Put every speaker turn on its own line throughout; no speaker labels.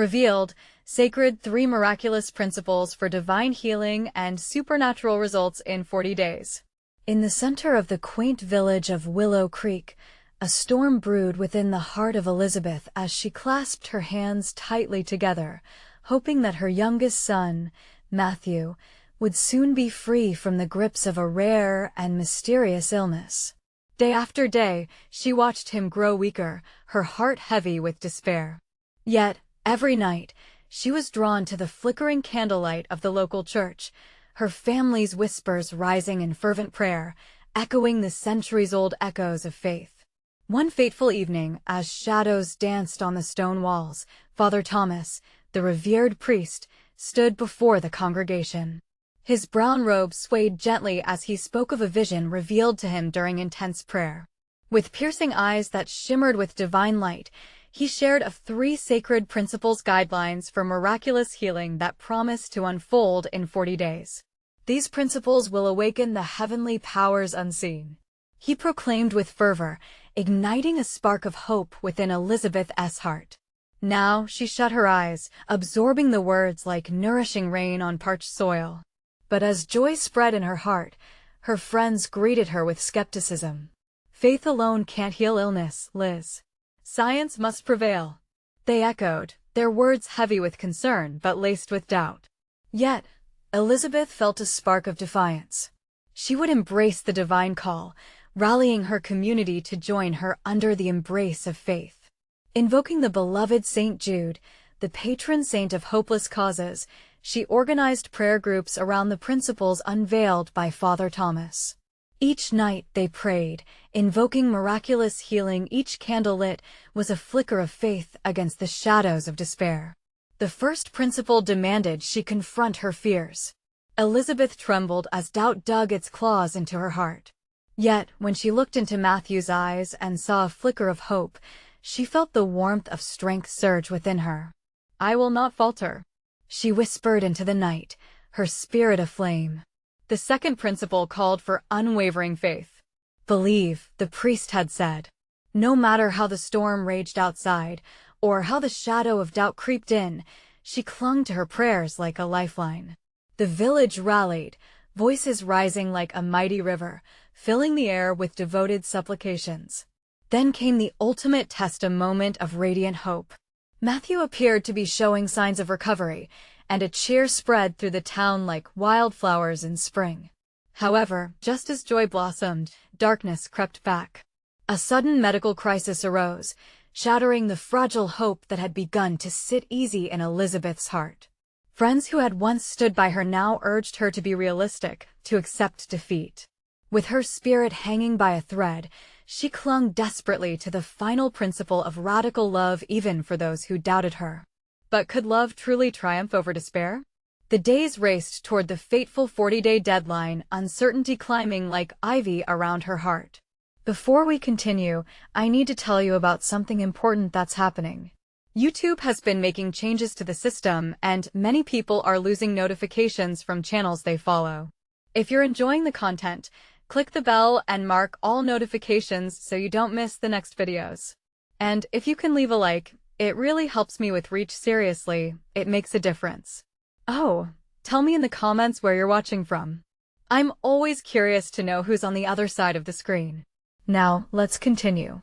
Revealed, Sacred 3 Miraculous Principles for Divine Healing and Supernatural Results in 40 Days. In the center of the quaint village of Willow Creek, a storm brewed within the heart of Elizabeth as she clasped her hands tightly together, hoping that her youngest son, Matthew, would soon be free from the grips of a rare and mysterious illness. Day after day, she watched him grow weaker, her heart heavy with despair. Yet, every night, she was drawn to the flickering candlelight of the local church, her family's whispers rising in fervent prayer, echoing the centuries-old echoes of faith. One fateful evening, as shadows danced on the stone walls, Father Thomas, the revered priest, stood before the congregation. His brown robe swayed gently as he spoke of a vision revealed to him during intense prayer. With piercing eyes that shimmered with divine light, he shared of 3 sacred principles guidelines for miraculous healing that promise to unfold in 40 days. These principles will awaken the heavenly powers unseen, he proclaimed with fervor, igniting a spark of hope within Elizabeth's heart. Now she shut her eyes, absorbing the words like nourishing rain on parched soil. But as joy spread in her heart, her friends greeted her with skepticism. "Faith alone can't heal illness, Liz. Science must prevail," they echoed, their words heavy with concern but laced with doubt. Yet, Elizabeth felt a spark of defiance. She would embrace the divine call, rallying her community to join her under the embrace of faith. Invoking the beloved St. Jude, the patron saint of hopeless causes, she organized prayer groups around the principles unveiled by Father Thomas. Each night they prayed, invoking miraculous healing. Each candle lit was a flicker of faith against the shadows of despair. The first principle demanded she confront her fears. Elizabeth trembled as doubt dug its claws into her heart. Yet, when she looked into Matthew's eyes and saw a flicker of hope, she felt the warmth of strength surge within her. "I will not falter," she whispered into the night, her spirit aflame. The second principle called for unwavering faith. "Believe," the priest had said. No matter how the storm raged outside, or how the shadow of doubt creeped in, she clung to her prayers like a lifeline. The village rallied, voices rising like a mighty river, filling the air with devoted supplications. Then came the ultimate test, a moment of radiant hope. Matthew appeared to be showing signs of recovery, and a cheer spread through the town like wildflowers in spring. However, just as joy blossomed, darkness crept back. A sudden medical crisis arose, shattering the fragile hope that had begun to sit easy in Elizabeth's heart. Friends who had once stood by her now urged her to be realistic, to accept defeat. With her spirit hanging by a thread, she clung desperately to the final principle of radical love, even for those who doubted her. But could love truly triumph over despair? The days raced toward the fateful 40-day deadline, uncertainty climbing like ivy around her heart. Before we continue, I need to tell you about something important that's happening. YouTube has been making changes to the system, and many people are losing notifications from channels they follow. If you're enjoying the content, click the bell and mark all notifications so you don't miss the next videos. And if you can leave a like, it really helps me with reach. Seriously, it makes a difference. Oh, tell me in the comments where you're watching from. I'm always curious to know who's on the other side of the screen. Now, let's continue.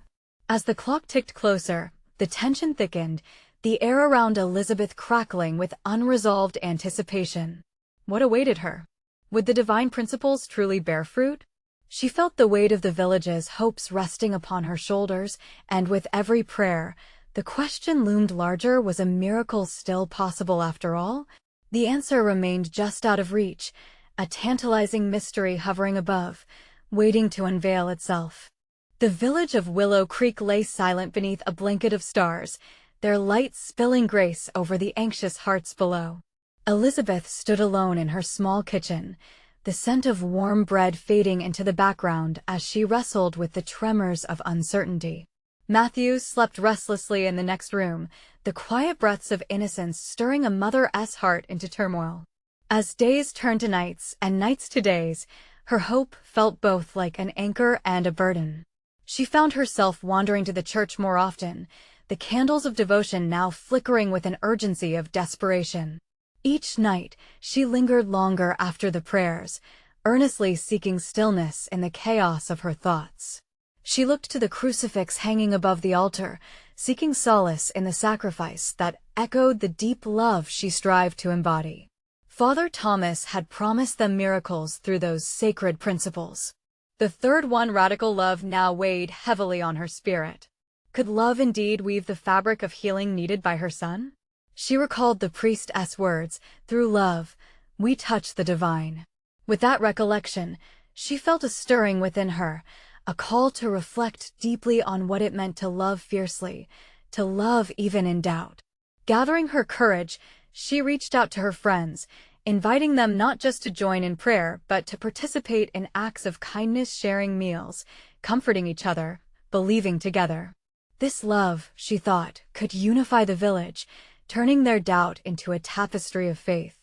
As the clock ticked closer, the tension thickened, the air around Elizabeth crackling with unresolved anticipation. What awaited her? Would the divine principles truly bear fruit? She felt the weight of the village's hopes resting upon her shoulders, and with every prayer, the question loomed larger: was a miracle still possible after all? The answer remained just out of reach, a tantalizing mystery hovering above, waiting to unveil itself. The village of Willow Creek lay silent beneath a blanket of stars, their light spilling grace over the anxious hearts below. Elizabeth stood alone in her small kitchen, the scent of warm bread fading into the background as she wrestled with the tremors of uncertainty. Matthew slept restlessly in the next room, the quiet breaths of innocence stirring a mother's heart into turmoil. As days turned to nights and nights to days, her hope felt both like an anchor and a burden. She found herself wandering to the church more often, the candles of devotion now flickering with an urgency of desperation. Each night, she lingered longer after the prayers, earnestly seeking stillness in the chaos of her thoughts. She looked to the crucifix hanging above the altar, seeking solace in the sacrifice that echoed the deep love she strived to embody. Father Thomas had promised them miracles through those sacred principles. The third one, radical love, now weighed heavily on her spirit. Could love indeed weave the fabric of healing needed by her son? She recalled the priestess' words, "Through love, we touch the divine." With that recollection, she felt a stirring within her, a call to reflect deeply on what it meant to love fiercely, to love even in doubt. Gathering her courage, she reached out to her friends, inviting them not just to join in prayer but to participate in acts of kindness, sharing meals, comforting each other, believing together. This love, she thought, could unify the village, turning their doubt into a tapestry of faith.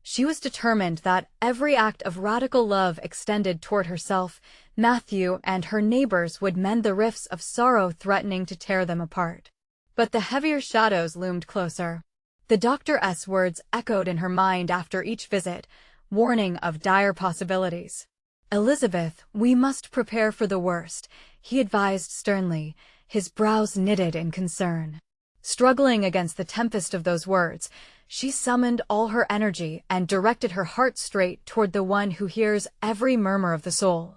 She was determined that every act of radical love extended toward herself, Matthew, and her neighbors would mend the rifts of sorrow threatening to tear them apart. But the heavier shadows loomed closer. The doctor's words echoed in her mind after each visit, warning of dire possibilities. "Elizabeth, we must prepare for the worst," he advised sternly, his brows knitted in concern. Struggling against the tempest of those words, she summoned all her energy and directed her heart straight toward the one who hears every murmur of the soul.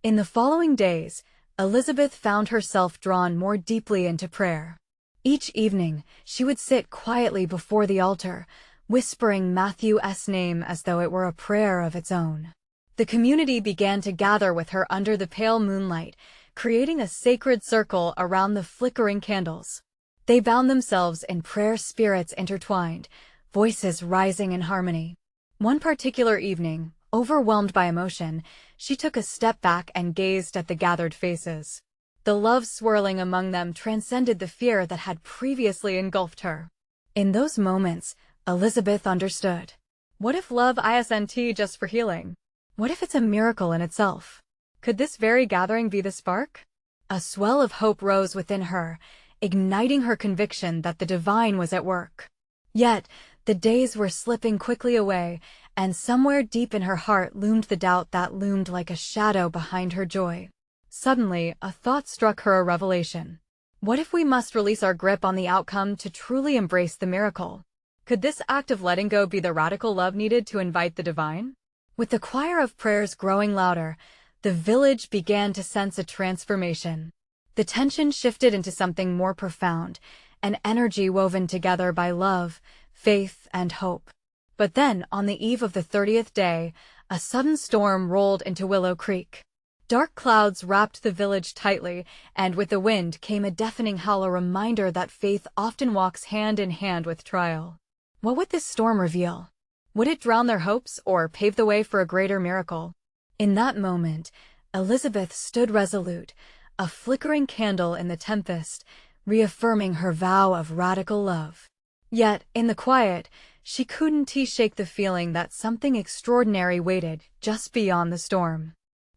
In the following days, Elizabeth found herself drawn more deeply into prayer. Each evening, she would sit quietly before the altar, whispering Matthew's name as though it were a prayer of its own. The community began to gather with her under the pale moonlight, creating a sacred circle around the flickering candles. They bound themselves in prayer, spirits intertwined, voices rising in harmony. One particular evening, overwhelmed by emotion, she took a step back and gazed at the gathered faces. The love swirling among them transcended the fear that had previously engulfed her. In those moments, Elizabeth understood. What if love isn't just for healing? What if it's a miracle in itself? Could this very gathering be the spark? A swell of hope rose within her, igniting her conviction that the divine was at work. Yet, the days were slipping quickly away, and somewhere deep in her heart loomed the doubt that loomed like a shadow behind her joy. Suddenly, a thought struck her, a revelation. What if we must release our grip on the outcome to truly embrace the miracle? Could this act of letting go be the radical love needed to invite the divine? With the choir of prayers growing louder, the village began to sense a transformation. The tension shifted into something more profound, an energy woven together by love, faith, and hope. But then, on the eve of the 30th day, a sudden storm rolled into Willow Creek. Dark clouds wrapped the village tightly, and with the wind came a deafening howl, a reminder that faith often walks hand in hand with trial. What would this storm reveal? Would it drown their hopes or pave the way for a greater miracle? In that moment, Elizabeth stood resolute, a flickering candle in the tempest, reaffirming her vow of radical love. Yet, in the quiet, she couldn't shake the feeling that something extraordinary waited just beyond the storm.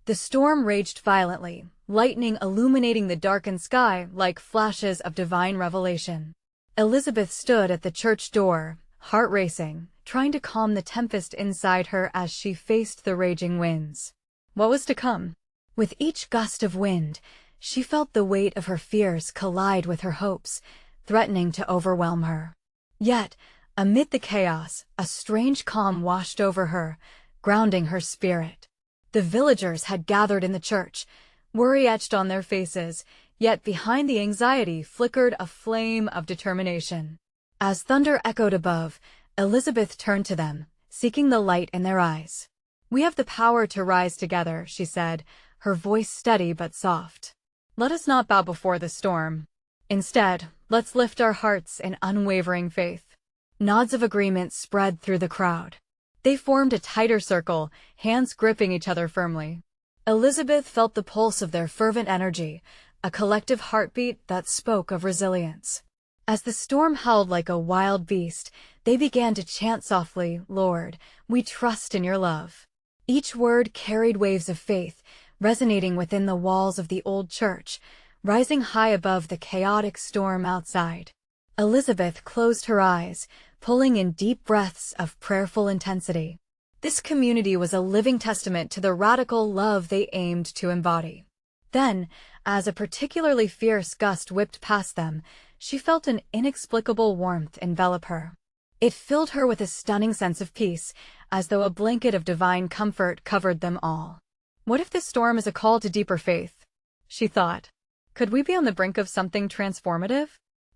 The storm raged violently, lightning illuminating the darkened sky like flashes of divine revelation. Elizabeth stood at the church door, heart racing, trying to calm the tempest inside her as she faced the raging winds. What was to come? With each gust of wind, she felt the weight of her fears collide with her hopes, threatening to overwhelm her. Yet, amid the chaos, a strange calm washed over her, grounding her spirit. The villagers had gathered in the church, worry etched on their faces, yet behind the anxiety flickered a flame of determination. As thunder echoed above, Elizabeth turned to them, seeking the light in their eyes. "We have the power to rise together," she said, her voice steady but soft. "Let us not bow before the storm. Instead, let's lift our hearts in unwavering faith." Nods of agreement spread through the crowd. They formed a tighter circle, hands gripping each other firmly. Elizabeth felt the pulse of their fervent energy, a collective heartbeat that spoke of resilience. As the storm howled like a wild beast, they began to chant softly, "Lord, we trust in your love." Each word carried waves of faith, resonating within the walls of the old church, rising high above the chaotic storm outside. Elizabeth closed her eyes, pulling in deep breaths of prayerful intensity. This community was a living testament to the radical love they aimed to embody. Then, as a particularly fierce gust whipped past them, she felt an inexplicable warmth envelop her. It filled her with a stunning sense of peace, as though a blanket of divine comfort covered them all. What if this storm is a call to deeper faith? She thought. Could we be on the brink of something transformative?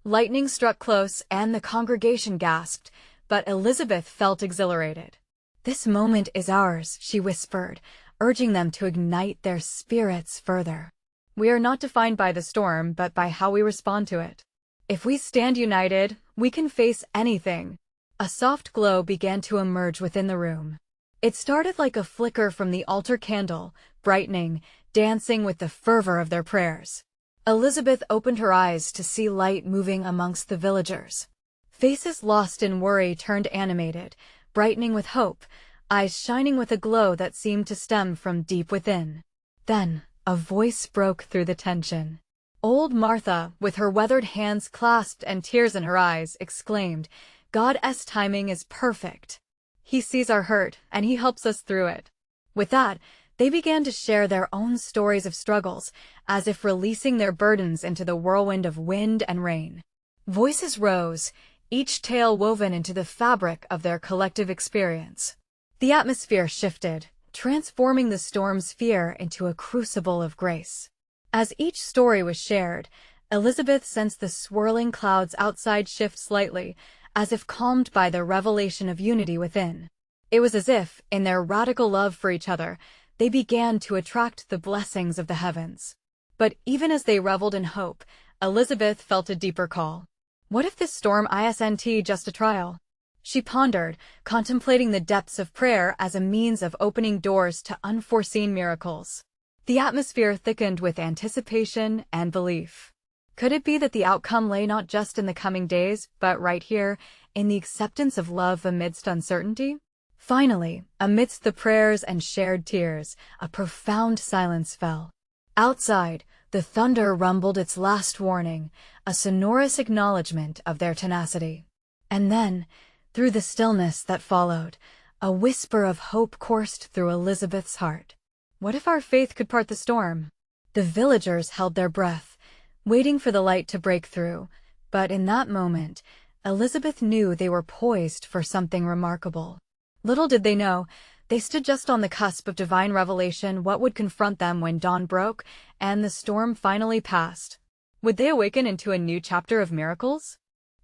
Lightning struck close, and the congregation gasped, but Elizabeth felt exhilarated. "This moment is ours," she whispered, urging them to ignite their spirits further. "We are not defined by the storm, but by how we respond to it. If we stand united, we can face anything." A soft glow began to emerge within the room. It started like a flicker from the altar candle, brightening, dancing with the fervor of their prayers. Elizabeth opened her eyes to see light moving amongst the villagers. Faces lost in worry turned animated, brightening with hope, eyes shining with a glow that seemed to stem from deep within. Then, a voice broke through the tension. Old Martha, with her weathered hands clasped and tears in her eyes, exclaimed, "God's timing is perfect. He sees our hurt, and He helps us through it." With that, they began to share their own stories of struggles, as if releasing their burdens into the whirlwind of wind and rain. Voices rose, each tale woven into the fabric of their collective experience. The atmosphere shifted, transforming the storm's fear into a crucible of grace. As each story was shared, Elizabeth sensed the swirling clouds outside shift slightly, as if calmed by the revelation of unity within. It was as if, in their radical love for each other, they began to attract the blessings of the heavens. But even as they reveled in hope, Elizabeth felt a deeper call. What if this storm isn't just a trial? She pondered, contemplating the depths of prayer as a means of opening doors to unforeseen miracles. The atmosphere thickened with anticipation and belief. Could it be that the outcome lay not just in the coming days, but right here, in the acceptance of love amidst uncertainty? Finally, amidst the prayers and shared tears, a profound silence fell. Outside, the thunder rumbled its last warning, a sonorous acknowledgement of their tenacity. And then, through the stillness that followed, a whisper of hope coursed through Elizabeth's heart. What if our faith could part the storm? The villagers held their breath, waiting for the light to break through, but in that moment, Elizabeth knew they were poised for something remarkable. Little did they know, they stood just on the cusp of divine revelation, what would confront them when dawn broke and the storm finally passed. Would they awaken into a new chapter of miracles?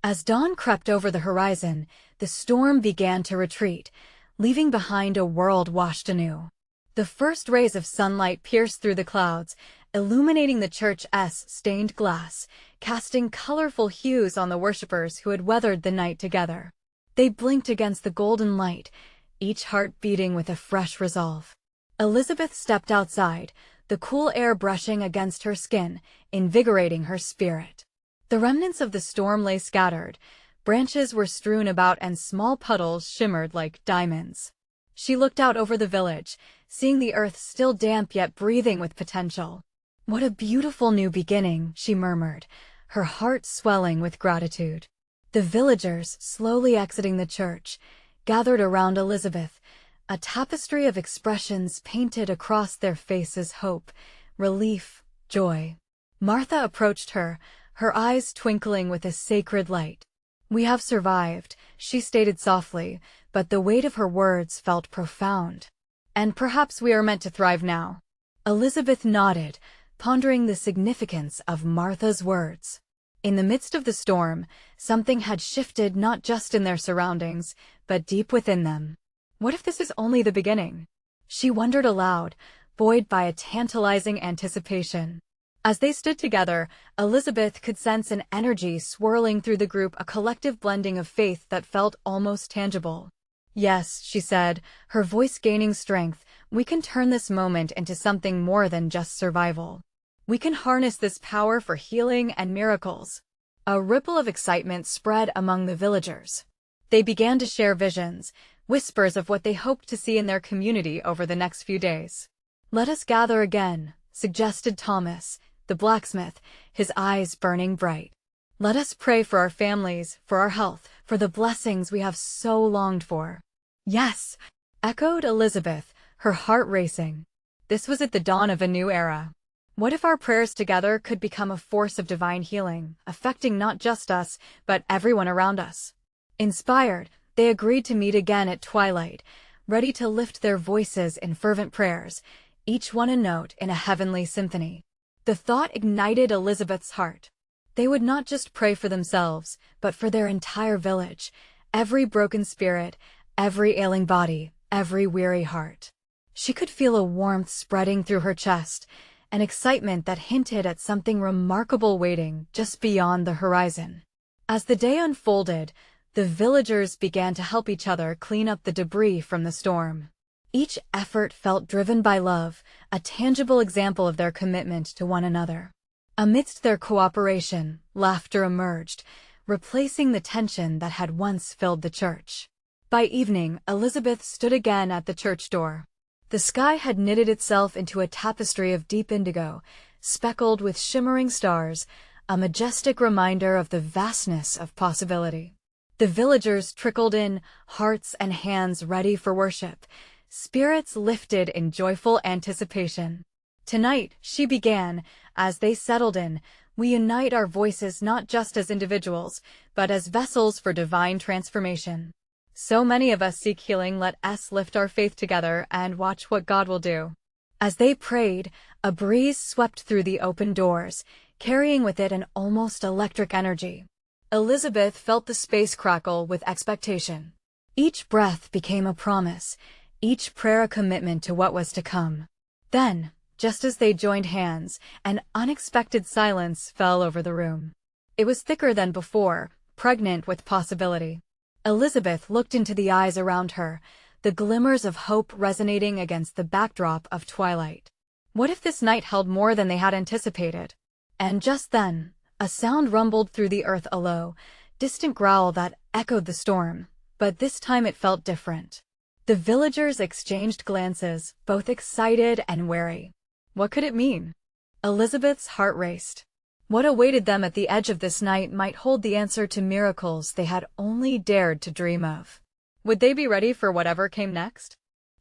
As dawn crept over the horizon, the storm began to retreat, leaving behind a world washed anew. The first rays of sunlight pierced through the clouds, illuminating the church's stained glass, casting colorful hues on the worshippers who had weathered the night together. They blinked against the golden light, each heart beating with a fresh resolve. Elizabeth stepped outside, the cool air brushing against her skin, invigorating her spirit. The remnants of the storm lay scattered, branches were strewn about and small puddles shimmered like diamonds. She looked out over the village, seeing the earth still damp yet breathing with potential. "What a beautiful new beginning," she murmured, her heart swelling with gratitude. The villagers, slowly exiting the church, gathered around Elizabeth, a tapestry of expressions painted across their faces: hope, relief, joy. Martha approached her, her eyes twinkling with a sacred light. "We have survived," she stated softly, but the weight of her words felt profound. "And perhaps we are meant to thrive now." Elizabeth nodded, pondering the significance of Martha's words. In the midst of the storm, something had shifted not just in their surroundings, but deep within them. What if this is only the beginning? She wondered aloud, buoyed by a tantalizing anticipation. As they stood together, Elizabeth could sense an energy swirling through the group, a collective blending of faith that felt almost tangible. "Yes," she said, her voice gaining strength, "we can turn this moment into something more than just survival. We can harness this power for healing and miracles." A ripple of excitement spread among the villagers. They began to share visions, whispers of what they hoped to see in their community over the next few days. "Let us gather again," suggested Thomas, the blacksmith, his eyes burning bright. "Let us pray for our families, for our health, for the blessings we have so longed for." "Yes," echoed Elizabeth, her heart racing. This was at the dawn of a new era. What if our prayers together could become a force of divine healing, affecting not just us, but everyone around us? Inspired, they agreed to meet again at twilight, ready to lift their voices in fervent prayers, each one a note in a heavenly symphony. The thought ignited Elizabeth's heart. They would not just pray for themselves, but for their entire village, every broken spirit, every ailing body, every weary heart. She could feel a warmth spreading through her chest, an excitement that hinted at something remarkable waiting just beyond the horizon. As the day unfolded, the villagers began to help each other clean up the debris from the storm. Each effort felt driven by love, a tangible example of their commitment to one another. Amidst their cooperation, laughter emerged, replacing the tension that had once filled the church. By evening, Elizabeth stood again at the church door. The sky had knitted itself into a tapestry of deep indigo, speckled with shimmering stars, a majestic reminder of the vastness of possibility. The villagers trickled in, hearts and hands ready for worship, spirits lifted in joyful anticipation. "Tonight," she began, as they settled in, "we unite our voices not just as individuals, but as vessels for divine transformation. So many of us seek healing, let us lift our faith together and watch what God will do." As they prayed, a breeze swept through the open doors, carrying with it an almost electric energy. Elizabeth felt the space crackle with expectation. Each breath became a promise, each prayer a commitment to what was to come. Then, just as they joined hands, an unexpected silence fell over the room. It was thicker than before, pregnant with possibility. Elizabeth looked into the eyes around her, the glimmers of hope resonating against the backdrop of twilight. What if this night held more than they had anticipated? And just then, a sound rumbled through the earth, a low, distant growl that echoed the storm, but this time it felt different. The villagers exchanged glances, both excited and wary. What could it mean? Elizabeth's heart raced. What awaited them at the edge of this night might hold the answer to miracles they had only dared to dream of. Would they be ready for whatever came next?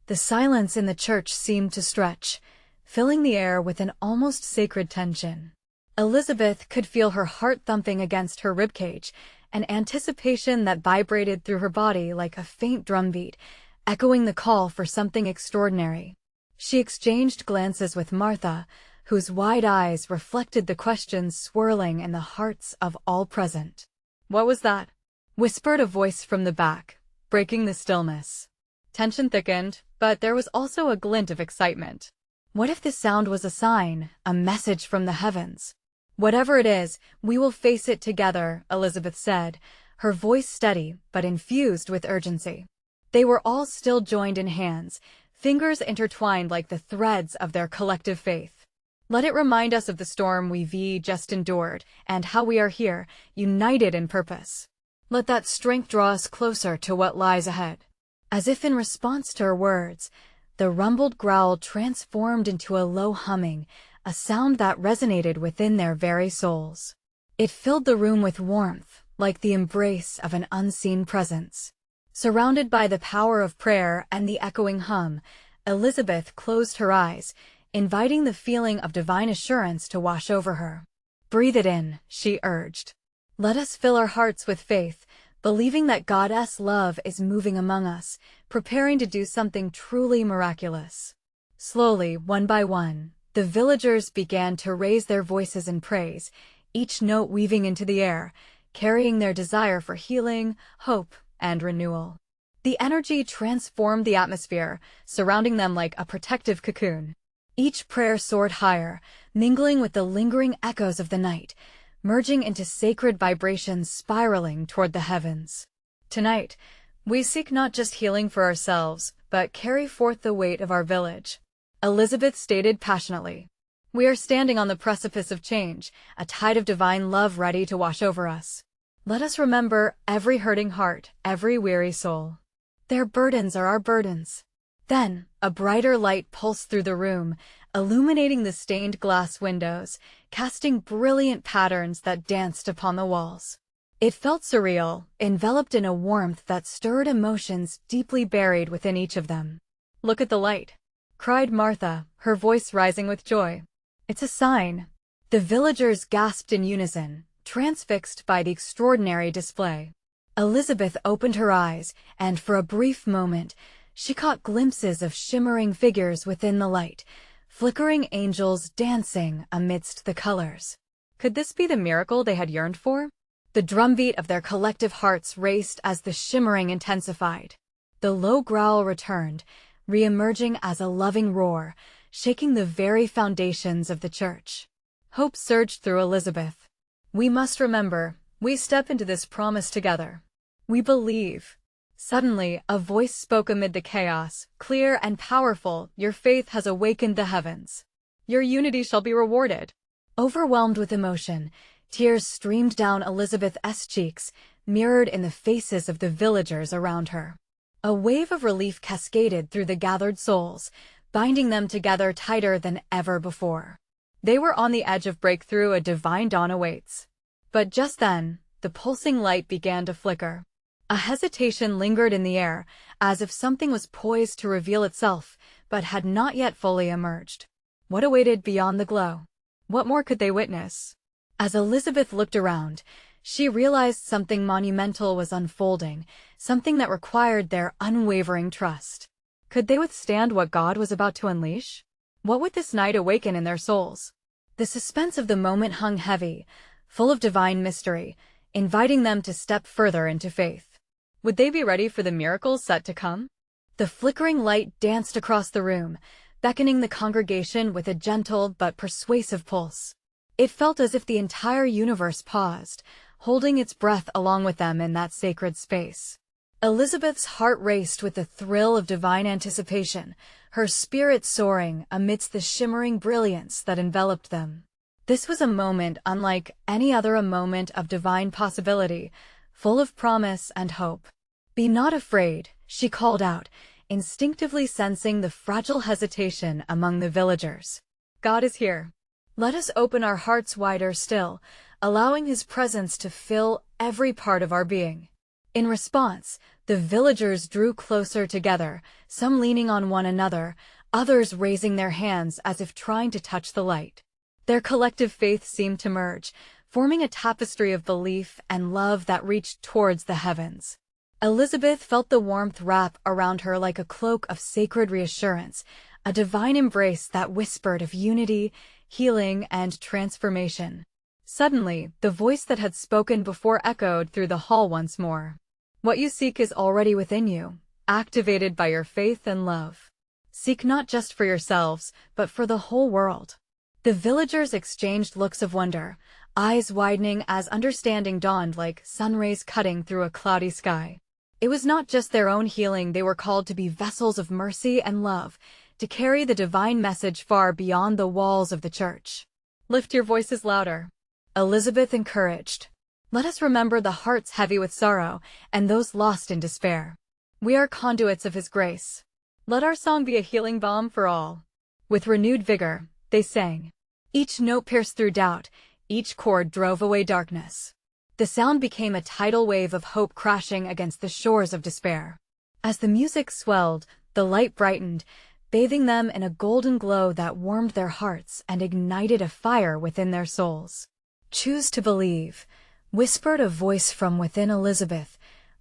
The silence in the church seemed to stretch, filling the air with an almost sacred tension. Elizabeth could feel her heart thumping against her ribcage, an anticipation that vibrated through her body like a faint drumbeat, echoing the call for something extraordinary. She exchanged glances with Martha, whose wide eyes reflected the questions swirling in the hearts of all present. "What was that?" whispered a voice from the back, breaking the stillness. Tension thickened, but there was also a glint of excitement. What if this sound was a sign, a message from the heavens? "Whatever it is, we will face it together," Elizabeth said, her voice steady but infused with urgency. They were all still joined in hands, fingers intertwined like the threads of their collective faith. "Let it remind us of the storm we've just endured, and how we are here, united in purpose. Let that strength draw us closer to what lies ahead." As if in response to her words, the rumbled growl transformed into a low humming, a sound that resonated within their very souls. It filled the room with warmth, like the embrace of an unseen presence. Surrounded by the power of prayer and the echoing hum, Elizabeth closed her eyes, inviting the feeling of divine assurance to wash over her. "Breathe it in," she urged. "Let us fill our hearts with faith, believing that God's love is moving among us, preparing to do something truly miraculous." Slowly, one by one, the villagers began to raise their voices in praise, each note weaving into the air, carrying their desire for healing, hope, and renewal. The energy transformed the atmosphere, surrounding them like a protective cocoon. Each prayer soared higher, mingling with the lingering echoes of the night, merging into sacred vibrations spiraling toward the heavens. "Tonight, we seek not just healing for ourselves, but carry forth the weight of our village," Elizabeth stated passionately. "We are standing on the precipice of change, a tide of divine love ready to wash over us. Let us remember every hurting heart, every weary soul. Their burdens are our burdens." Then, a brighter light pulsed through the room, illuminating the stained glass windows, casting brilliant patterns that danced upon the walls. It felt surreal, enveloped in a warmth that stirred emotions deeply buried within each of them. "Look at the light!" cried Martha, her voice rising with joy. "It's a sign." The villagers gasped in unison, transfixed by the extraordinary display. Elizabeth opened her eyes, and for a brief moment, she caught glimpses of shimmering figures within the light, flickering angels dancing amidst the colors. Could this be the miracle they had yearned for? The drumbeat of their collective hearts raced as the shimmering intensified. The low growl returned, re-emerging as a loving roar, shaking the very foundations of the church. Hope surged through Elizabeth. "We must remember, we step into this promise together. We believe." Suddenly, a voice spoke amid the chaos, clear and powerful. "Your faith has awakened the heavens. Your unity shall be rewarded." Overwhelmed with emotion, tears streamed down Elizabeth's cheeks, mirrored in the faces of the villagers around her. A wave of relief cascaded through the gathered souls, binding them together tighter than ever before. They were on the edge of breakthrough. A divine dawn awaits. But just then, the pulsing light began to flicker. A hesitation lingered in the air, as if something was poised to reveal itself, but had not yet fully emerged. What awaited beyond the glow? What more could they witness? As Elizabeth looked around, she realized something monumental was unfolding, something that required their unwavering trust. Could they withstand what God was about to unleash? What would this night awaken in their souls? The suspense of the moment hung heavy, full of divine mystery, inviting them to step further into faith. Would they be ready for the miracles set to come? The flickering light danced across the room, beckoning the congregation with a gentle but persuasive pulse. It felt as if the entire universe paused, holding its breath along with them in that sacred space. Elizabeth's heart raced with the thrill of divine anticipation, her spirit soaring amidst the shimmering brilliance that enveloped them. This was a moment unlike any other, a moment of divine possibility, full of promise and hope. "Be not afraid," she called out, instinctively sensing the fragile hesitation among the villagers. "God is here. Let us open our hearts wider still, allowing His presence to fill every part of our being." In response, the villagers drew closer together, some leaning on one another, others raising their hands as if trying to touch the light. Their collective faith seemed to merge, forming a tapestry of belief and love that reached towards the heavens. Elizabeth felt the warmth wrap around her like a cloak of sacred reassurance, a divine embrace that whispered of unity, healing, and transformation. Suddenly, the voice that had spoken before echoed through the hall once more. "What you seek is already within you, activated by your faith and love. Seek not just for yourselves, but for the whole world." The villagers exchanged looks of wonder, eyes widening as understanding dawned like sun rays cutting through a cloudy sky. It was not just their own healing. They were called to be vessels of mercy and love, to carry the divine message far beyond the walls of the church. "Lift your voices louder," Elizabeth encouraged. "Let us remember the hearts heavy with sorrow and those lost in despair. We are conduits of His grace. Let our song be a healing balm for all." With renewed vigor, they sang. Each note pierced through doubt, each chord drove away darkness. The sound became a tidal wave of hope crashing against the shores of despair. As the music swelled, the light brightened, bathing them in a golden glow that warmed their hearts and ignited a fire within their souls. "Choose to believe," whispered a voice from within Elizabeth,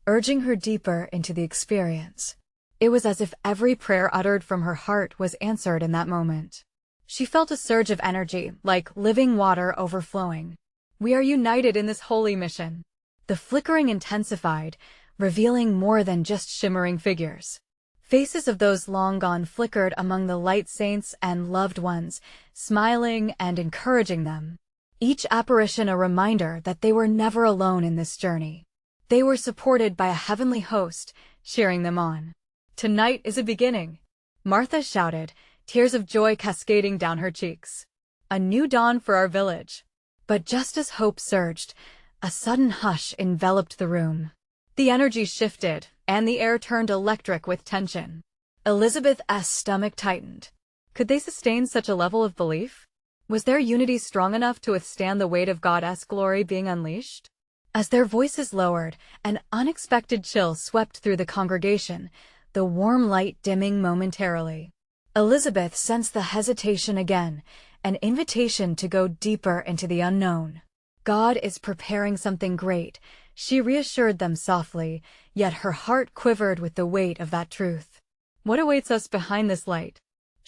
urging her deeper into the experience. It was as if every prayer uttered from her heart was answered in that moment. She felt a surge of energy, like living water overflowing. "We are united in this holy mission." The flickering intensified, revealing more than just shimmering figures. Faces of those long gone flickered among the light saints and loved ones, smiling and encouraging them. Each apparition a reminder that they were never alone in this journey. They were supported by a heavenly host, cheering them on. "Tonight is a beginning," Martha shouted, tears of joy cascading down her cheeks. "A new dawn for our village." But just as hope surged, a sudden hush enveloped the room. The energy shifted, and the air turned electric with tension. Elizabeth's stomach tightened. Could they sustain such a level of belief? Was their unity strong enough to withstand the weight of God's glory being unleashed? As their voices lowered, an unexpected chill swept through the congregation, the warm light dimming momentarily. Elizabeth sensed the hesitation again, an invitation to go deeper into the unknown. God is preparing something great, she reassured them softly, yet her heart quivered with the weight of that truth. What awaits us behind this light?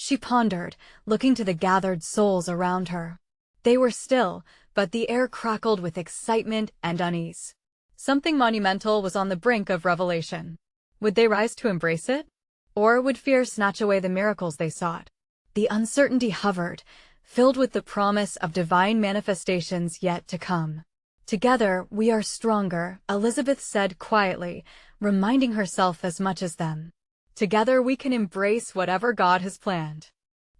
She pondered, looking to the gathered souls around her. They were still, but the air crackled with excitement and unease. Something monumental was on the brink of revelation. Would they rise to embrace it? Or would fear snatch away the miracles they sought? The uncertainty hovered, filled with the promise of divine manifestations yet to come. Together we are stronger, Elizabeth said quietly, reminding herself as much as them. Together we can embrace whatever God has planned.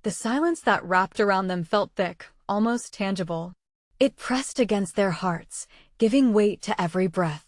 The silence that wrapped around them felt thick, almost tangible. It pressed against their hearts, giving weight to every breath.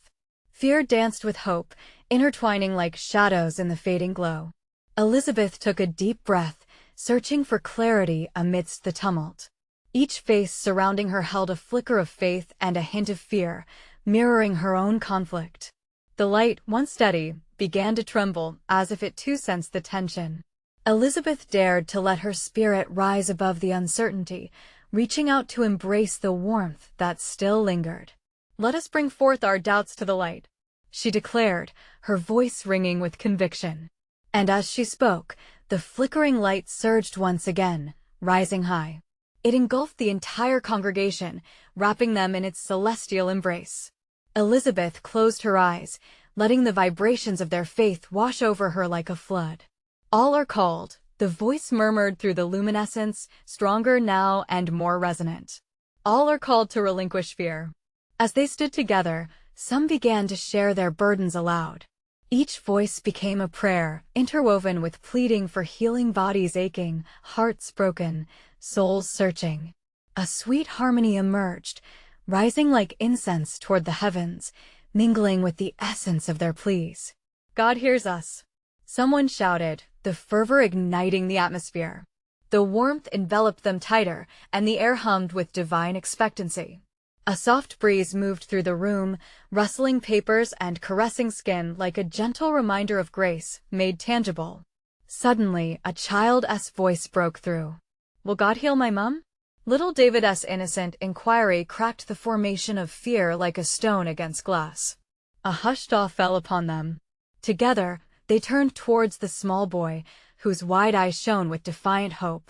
Fear danced with hope, intertwining like shadows in the fading glow. Elizabeth took a deep breath, searching for clarity amidst the tumult. Each face surrounding her held a flicker of faith and a hint of fear, mirroring her own conflict. The light, once steady, began to tremble, as if it too sensed the tension. Elizabeth dared to let her spirit rise above the uncertainty, reaching out to embrace the warmth that still lingered. "Let us bring forth our doubts to the light," she declared, her voice ringing with conviction. And as she spoke, the flickering light surged once again, rising high. It engulfed the entire congregation, wrapping them in its celestial embrace. Elizabeth closed her eyes, letting the vibrations of their faith wash over her like a flood. "All are called," the voice murmured through the luminescence, stronger now and more resonant. "All are called to relinquish fear." As they stood together, some began to share their burdens aloud. Each voice became a prayer, interwoven with pleading for healing, bodies aching, hearts broken, souls searching. A sweet harmony emerged, rising like incense toward the heavens, mingling with the essence of their pleas. "God hears us," someone shouted, the fervor igniting the atmosphere. The warmth enveloped them tighter, and the air hummed with divine expectancy. A soft breeze moved through the room, rustling papers and caressing skin like a gentle reminder of grace, made tangible. Suddenly, a child's voice broke through. "Will God heal my mum?" Little David's innocent inquiry cracked the formation of fear like a stone against glass. A hushed awe fell upon them. Together, they turned towards the small boy, whose wide eyes shone with defiant hope.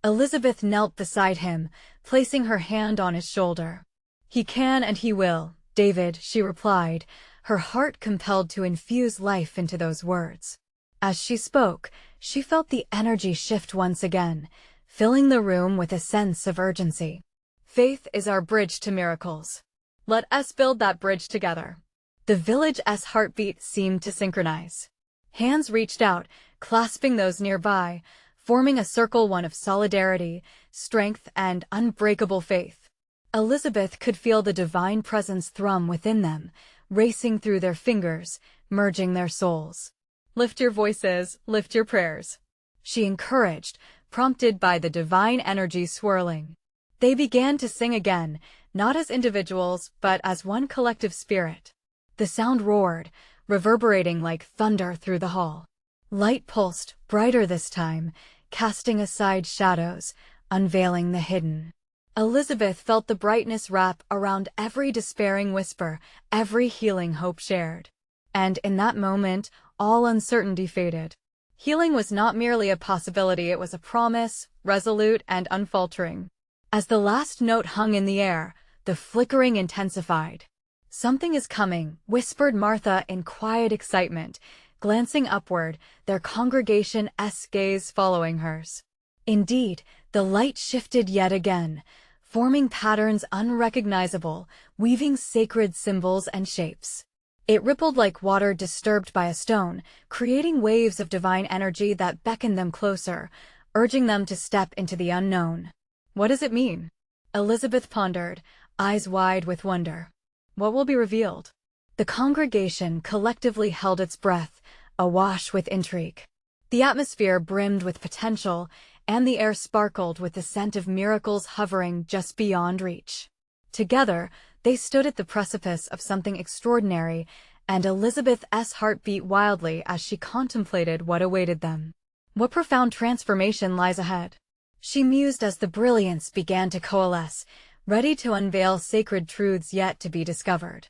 Elizabeth knelt beside him, placing her hand on his shoulder. "He can and he will, David," she replied, her heart compelled to infuse life into those words. As she spoke, she felt the energy shift once again, filling the room with a sense of urgency. "Faith is our bridge to miracles. Let us build that bridge together." The village's heartbeat seemed to synchronize. Hands reached out, clasping those nearby, forming a circle, one of solidarity, strength, and unbreakable faith. Elizabeth could feel the divine presence thrum within them, racing through their fingers, merging their souls. "Lift your voices, lift your prayers," she encouraged, prompted by the divine energy swirling. They began to sing again, not as individuals, but as one collective spirit. The sound roared, reverberating like thunder through the hall. Light pulsed, brighter this time, casting aside shadows, unveiling the hidden. Elizabeth felt the brightness wrap around every despairing whisper, every healing hope shared. And in that moment, all uncertainty faded. Healing was not merely a possibility, it was a promise, resolute and unfaltering. As the last note hung in the air, the flickering intensified. "Something is coming," whispered Martha in quiet excitement, glancing upward, their congregation's gaze following hers. Indeed, the light shifted yet again, forming patterns unrecognizable, weaving sacred symbols and shapes. It rippled like water disturbed by a stone, creating waves of divine energy that beckoned them closer, urging them to step into the unknown. "What does it mean?" Elizabeth pondered, eyes wide with wonder. "What will be revealed?" The congregation collectively held its breath, awash with intrigue. The atmosphere brimmed with potential, and the air sparkled with the scent of miracles hovering just beyond reach. Together, they stood at the precipice of something extraordinary, and Elizabeth's heart beat wildly as she contemplated what awaited them. What profound transformation lies ahead? She mused as the brilliance began to coalesce, ready to unveil sacred truths yet to be discovered.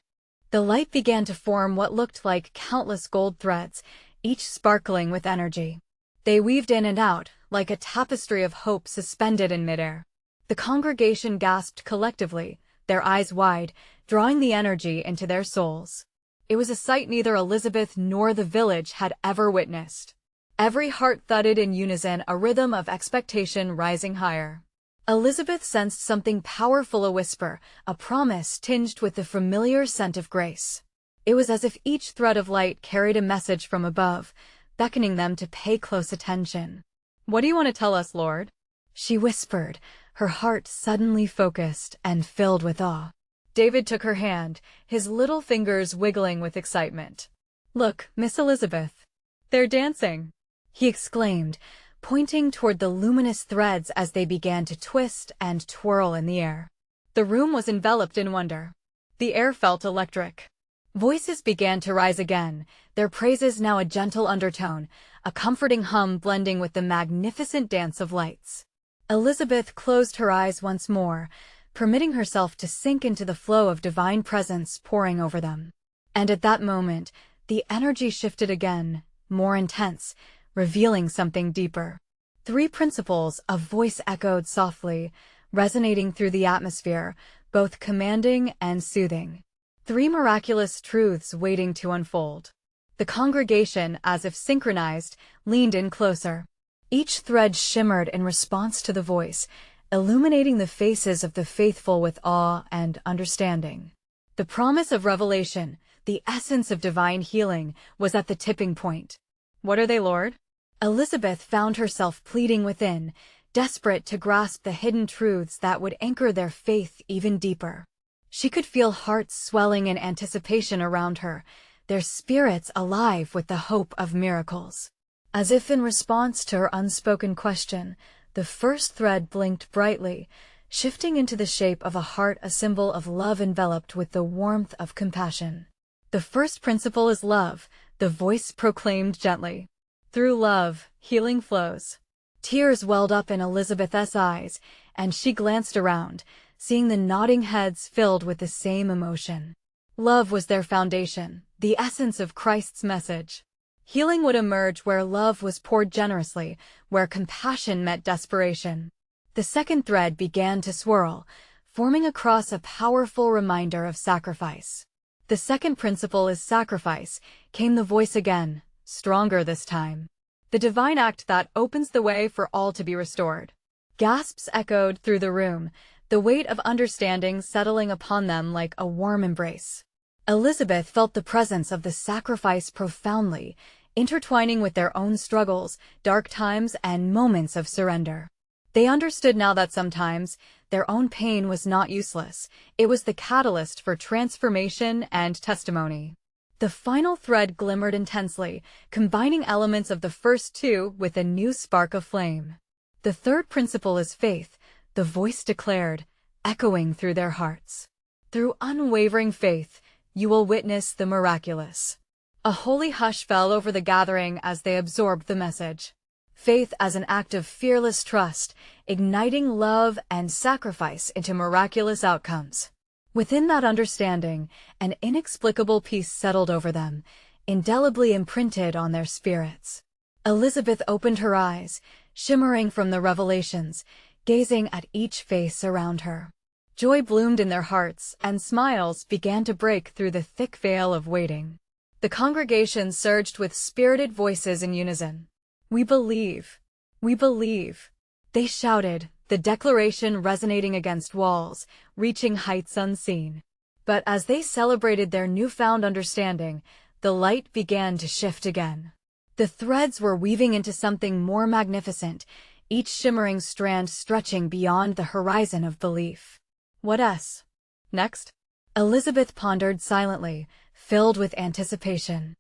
The light began to form what looked like countless gold threads, each sparkling with energy. They weaved in and out, like a tapestry of hope suspended in midair. The congregation gasped collectively, their eyes wide, drawing the energy into their souls. It was a sight neither Elizabeth nor the village had ever witnessed. Every heart thudded in unison, a rhythm of expectation rising higher. Elizabeth sensed something powerful, a whisper, a promise tinged with the familiar scent of grace. It was as if each thread of light carried a message from above, beckoning them to pay close attention. "What do you want to tell us, Lord?" she whispered, her heart suddenly focused and filled with awe. David took her hand, his little fingers wiggling with excitement. "Look, Miss Elizabeth. They're dancing," he exclaimed, pointing toward the luminous threads as they began to twist and twirl in the air. The room was enveloped in wonder. The air felt electric. Voices began to rise again, their praises now a gentle undertone, a comforting hum blending with the magnificent dance of lights. Elizabeth closed her eyes once more, permitting herself to sink into the flow of divine presence pouring over them. And at that moment, the energy shifted again, more intense, revealing something deeper. Three principles, a voice echoed softly, resonating through the atmosphere, both commanding and soothing. Three miraculous truths waiting to unfold. The congregation, as if synchronized, leaned in closer. Each thread shimmered in response to the voice, illuminating the faces of the faithful with awe and understanding. The promise of revelation, the essence of divine healing, was at the tipping point. "What are they, Lord?" Elizabeth found herself pleading within, desperate to grasp the hidden truths that would anchor their faith even deeper. She could feel hearts swelling in anticipation around her, their spirits alive with the hope of miracles. As if in response to her unspoken question, the first thread blinked brightly, shifting into the shape of a heart, a symbol of love enveloped with the warmth of compassion. "The first principle is love," the voice proclaimed gently. "Through love, healing flows." Tears welled up in Elizabeth's eyes, and she glanced around, seeing the nodding heads filled with the same emotion. Love was their foundation, the essence of Christ's message. Healing would emerge where love was poured generously, where compassion met desperation. The second thread began to swirl, forming across a powerful reminder of sacrifice. "The second principle is sacrifice," came the voice again, stronger this time. "The divine act that opens the way for all to be restored." Gasps echoed through the room, the weight of understanding settling upon them like a warm embrace. Elizabeth felt the presence of the sacrifice profoundly, intertwining with their own struggles, dark times, and moments of surrender. They understood now that sometimes their own pain was not useless. It was the catalyst for transformation and testimony. The final thread glimmered intensely, combining elements of the first two with a new spark of flame. "The third principle is faith," the voice declared, echoing through their hearts. "Through unwavering faith, you will witness the miraculous." A holy hush fell over the gathering as they absorbed the message. Faith as an act of fearless trust, igniting love and sacrifice into miraculous outcomes. Within that understanding, an inexplicable peace settled over them, indelibly imprinted on their spirits. Elizabeth opened her eyes, shimmering from the revelations, gazing at each face around her. Joy bloomed in their hearts, and smiles began to break through the thick veil of waiting. The congregation surged with spirited voices in unison. "We believe! We believe!" they shouted, the declaration resonating against walls, reaching heights unseen. But as they celebrated their newfound understanding, the light began to shift again. The threads were weaving into something more magnificent, each shimmering strand stretching beyond the horizon of belief. "What's next?" Elizabeth pondered silently, filled with anticipation.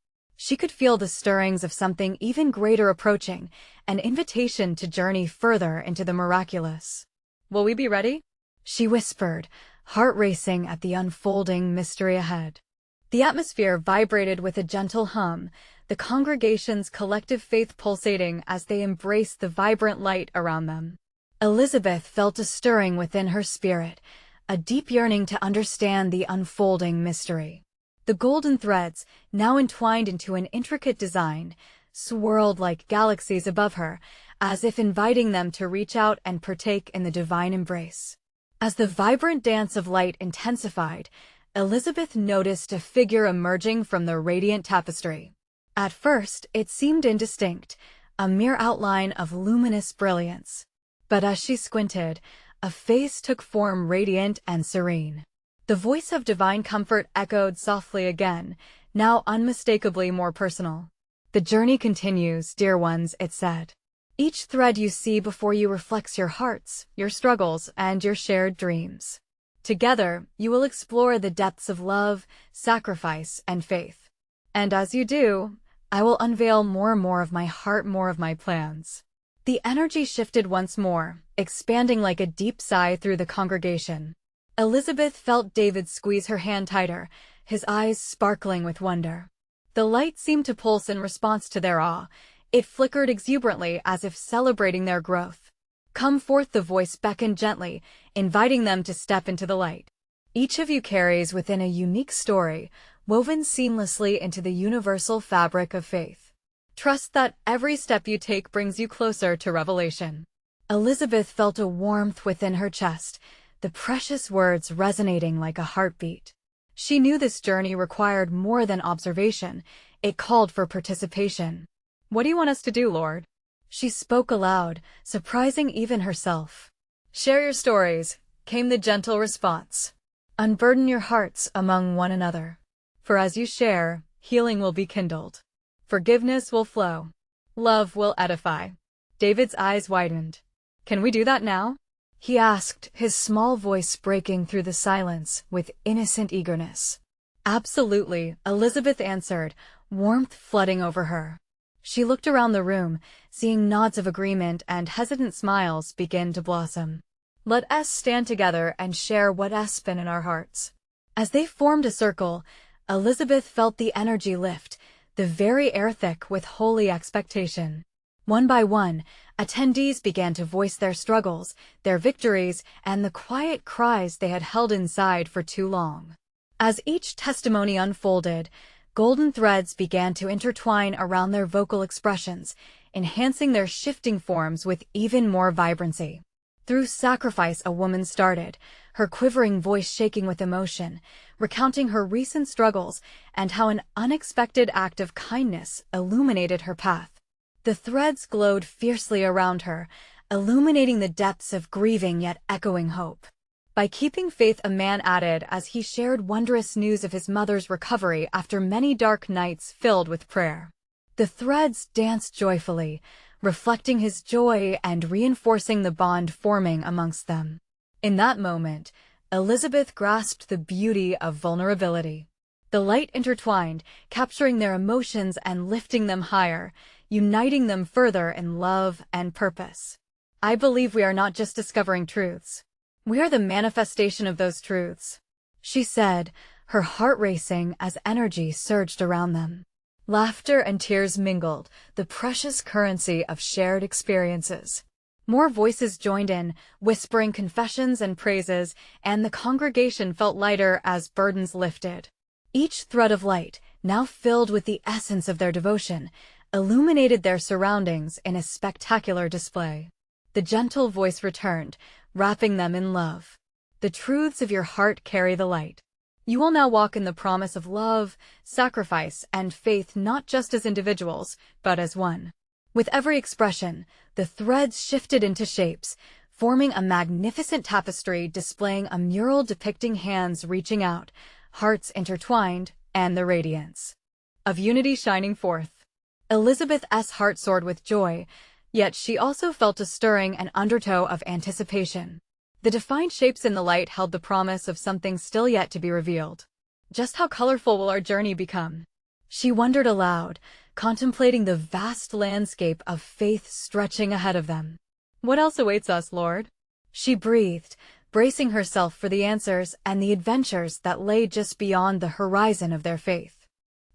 She could feel the stirrings of something even greater approaching, an invitation to journey further into the miraculous. "Will we be ready?" she whispered, heart racing at the unfolding mystery ahead. The atmosphere vibrated with a gentle hum, the congregation's collective faith pulsating as they embraced the vibrant light around them. Elizabeth felt a stirring within her spirit, a deep yearning to understand the unfolding mystery. The golden threads, now entwined into an intricate design, swirled like galaxies above her, as if inviting them to reach out and partake in the divine embrace. As the vibrant dance of light intensified, Elizabeth noticed a figure emerging from the radiant tapestry. At first, it seemed indistinct, a mere outline of luminous brilliance. But as she squinted, a face took form radiant and serene. The voice of divine comfort echoed softly again, now unmistakably more personal. "The journey continues, dear ones," it said. "Each thread you see before you reflects your hearts, your struggles, and your shared dreams. Together, you will explore the depths of love, sacrifice, and faith. And as you do, I will unveil more and more of my heart, more of my plans." The energy shifted once more, expanding like a deep sigh through the congregation. Elizabeth felt David squeeze her hand tighter, his eyes sparkling with wonder. The light seemed to pulse in response to their awe. It flickered exuberantly as if celebrating their growth. "Come forth," the voice beckoned gently, inviting them to step into the light. "Each of you carries within a unique story, woven seamlessly into the universal fabric of faith. Trust that every step you take brings you closer to revelation." Elizabeth felt a warmth within her chest, the precious words resonating like a heartbeat. She knew this journey required more than observation, it called for participation. "What do you want us to do, Lord?" she spoke aloud, surprising even herself. "Share your stories," came the gentle response. "Unburden your hearts among one another. For as you share, healing will be kindled. Forgiveness will flow. Love will edify." David's eyes widened. "Can we do that now?" he asked, his small voice breaking through the silence with innocent eagerness. "Absolutely," Elizabeth answered, warmth flooding over her. She looked around the room, seeing nods of agreement and hesitant smiles begin to blossom. "Let us stand together and share what has been in our hearts." As they formed a circle, Elizabeth felt the energy lift, the very air thick with holy expectation. One by one, attendees began to voice their struggles, their victories, and the quiet cries they had held inside for too long. As each testimony unfolded, golden threads began to intertwine around their vocal expressions, enhancing their shifting forms with even more vibrancy. Through sacrifice, a woman started, her quivering voice shaking with emotion, recounting her recent struggles and how an unexpected act of kindness illuminated her path. The threads glowed fiercely around her, illuminating the depths of grieving yet echoing hope. "By keeping faith," a man added as he shared wondrous news of his mother's recovery after many dark nights filled with prayer. The threads danced joyfully, reflecting his joy and reinforcing the bond forming amongst them. In that moment, Elizabeth grasped the beauty of vulnerability. The light intertwined, capturing their emotions and lifting them higher, uniting them further in love and purpose. "I believe we are not just discovering truths. We are the manifestation of those truths," she said, her heart racing as energy surged around them. Laughter and tears mingled, the precious currency of shared experiences. More voices joined in, whispering confessions and praises, and the congregation felt lighter as burdens lifted. Each thread of light, now filled with the essence of their devotion, illuminated their surroundings in a spectacular display. The gentle voice returned, wrapping them in love. "The truths of your heart carry the light. You will now walk in the promise of love, sacrifice, and faith, not just as individuals, but as one." With every expression, the threads shifted into shapes, forming a magnificent tapestry displaying a mural depicting hands reaching out, hearts intertwined, and the radiance of unity shining forth. Elizabeth's heart soared with joy, yet she also felt a stirring and undertow of anticipation. The defined shapes in the light held the promise of something still yet to be revealed. "Just how colorful will our journey become?" She wondered aloud, contemplating the vast landscape of faith stretching ahead of them. "What else awaits us, Lord?" she breathed, bracing herself for the answers and the adventures that lay just beyond the horizon of their faith.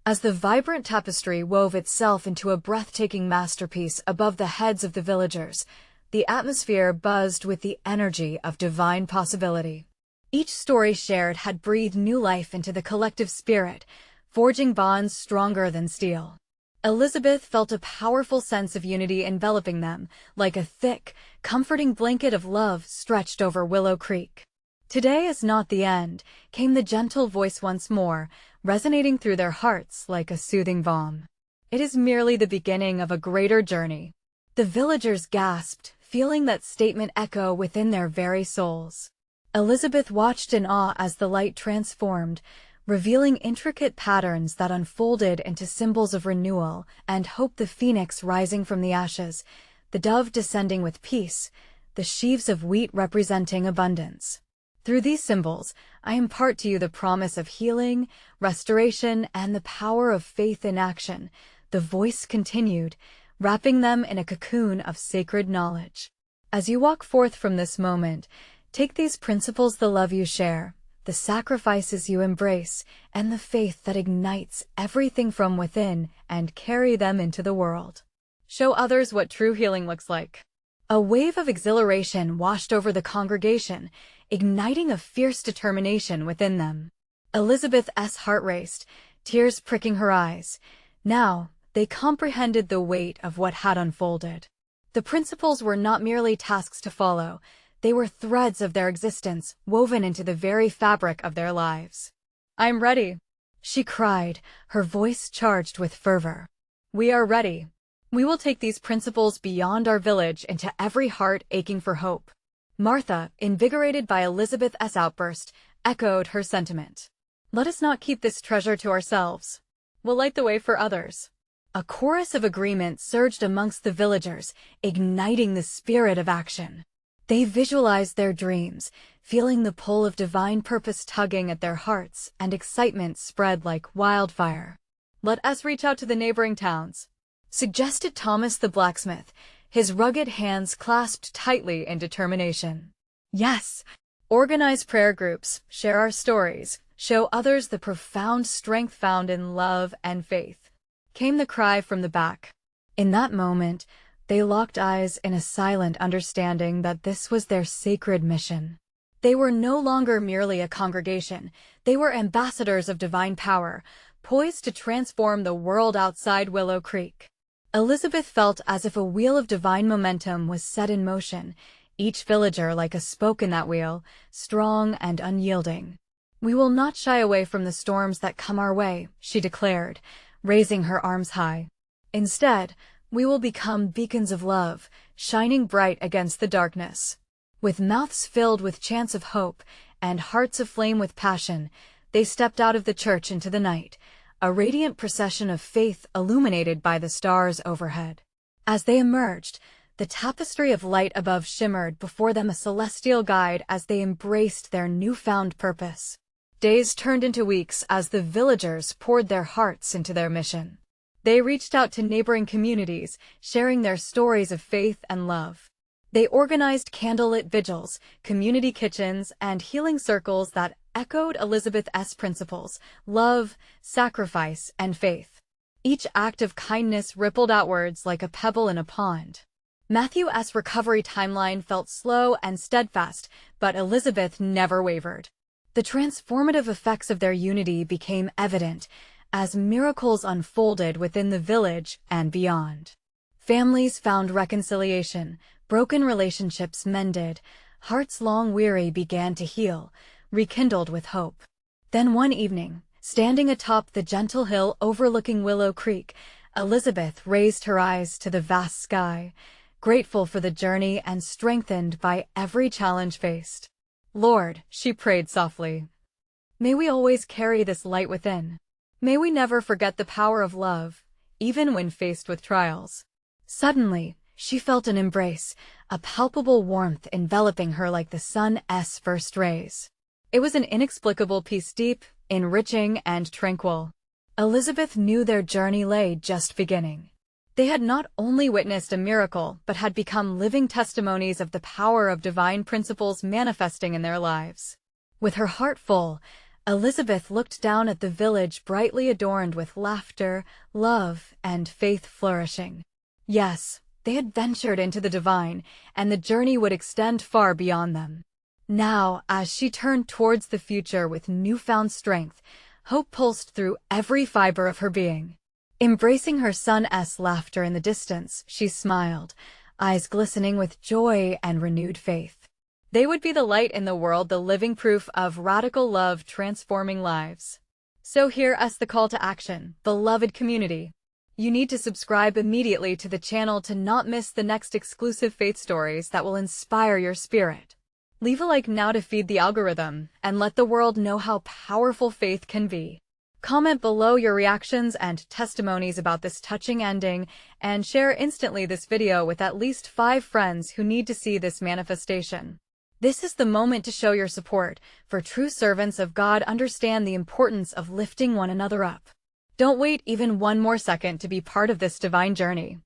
As the vibrant tapestry wove itself into a breathtaking masterpiece above the heads of the villagers, the atmosphere buzzed with the energy of divine possibility. Each story shared had breathed new life into the collective spirit, forging bonds stronger than steel. Elizabeth felt a powerful sense of unity enveloping them, like a thick, comforting blanket of love stretched over Willow Creek. "Today is not the end," came the gentle voice once more, resonating through their hearts like a soothing balm. "It is merely the beginning of a greater journey." The villagers gasped, feeling that statement echo within their very souls. Elizabeth watched in awe as the light transformed, revealing intricate patterns that unfolded into symbols of renewal and hope, the phoenix rising from the ashes, the dove descending with peace, the sheaves of wheat representing abundance. "Through these symbols, I impart to you the promise of healing, restoration, and the power of faith in action," the voice continued, wrapping them in a cocoon of sacred knowledge. "As you walk forth from this moment, take these principles: the love you share, the sacrifices you embrace, and the faith that ignites everything from within, and carry them into the world. Show others what true healing looks like." A wave of exhilaration washed over the congregation, igniting a fierce determination within them. Elizabeth's heart raced, tears pricking her eyes. Now, they comprehended the weight of what had unfolded. The principles were not merely tasks to follow. They were threads of their existence, woven into the very fabric of their lives. "I'm ready," she cried, her voice charged with fervor. "We are ready. We will take these principles beyond our village, into every heart aching for hope." Martha, invigorated by Elizabeth's outburst, echoed her sentiment. "Let us not keep this treasure to ourselves. We'll light the way for others." A chorus of agreement surged amongst the villagers, igniting the spirit of action. They visualized their dreams, feeling the pull of divine purpose tugging at their hearts, and excitement spread like wildfire. "Let us reach out to the neighboring towns," suggested Thomas the blacksmith, his rugged hands clasped tightly in determination. "Yes! Organize prayer groups, share our stories, show others the profound strength found in love and faith," came the cry from the back. In that moment, they locked eyes in a silent understanding that this was their sacred mission. They were no longer merely a congregation. They were ambassadors of divine power, poised to transform the world outside Willow Creek. Elizabeth felt as if a wheel of divine momentum was set in motion, each villager like a spoke in that wheel, strong and unyielding. "We will not shy away from the storms that come our way," she declared, raising her arms high. "Instead, we will become beacons of love, shining bright against the darkness." With mouths filled with chants of hope and hearts aflame with passion, they stepped out of the church into the night, a radiant procession of faith illuminated by the stars overhead. As they emerged, the tapestry of light above shimmered before them, a celestial guide as they embraced their newfound purpose. Days turned into weeks as the villagers poured their hearts into their mission. They reached out to neighboring communities, sharing their stories of faith and love. They organized candlelit vigils, community kitchens, and healing circles that echoed Elizabeth's principles: love, sacrifice, and faith. Each act of kindness rippled outwards like a pebble in a pond. Matthew's recovery timeline felt slow and steadfast, but Elizabeth never wavered. The transformative effects of their unity became evident as miracles unfolded within the village and beyond. Families found reconciliation, broken relationships mended, hearts long weary began to heal, rekindled with hope. Then one evening, standing atop the gentle hill overlooking Willow Creek, Elizabeth raised her eyes to the vast sky, grateful for the journey and strengthened by every challenge faced. "Lord," she prayed softly, "may we always carry this light within. May we never forget the power of love, even when faced with trials." Suddenly, she felt an embrace, a palpable warmth enveloping her like the sun's first rays. It was an inexplicable peace, deep, enriching, and tranquil. Elizabeth knew their journey lay just beginning. They had not only witnessed a miracle, but had become living testimonies of the power of divine principles manifesting in their lives. With her heart full, Elizabeth looked down at the village brightly adorned with laughter, love, and faith flourishing. Yes, they had ventured into the divine, and the journey would extend far beyond them. Now, as she turned towards the future with newfound strength, hope pulsed through every fiber of her being. Embracing her son's laughter in the distance, she smiled, eyes glistening with joy and renewed faith. They would be the light in the world, the living proof of radical love transforming lives. So here's the call to action, beloved community. You need to subscribe immediately to the channel to not miss the next exclusive faith stories that will inspire your spirit. Leave a like now to feed the algorithm, and let the world know how powerful faith can be. Comment below your reactions and testimonies about this touching ending, and share instantly this video with at least 5 friends who need to see this manifestation. This is the moment to show your support, for true servants of God understand the importance of lifting one another up. Don't wait even one more second to be part of this divine journey.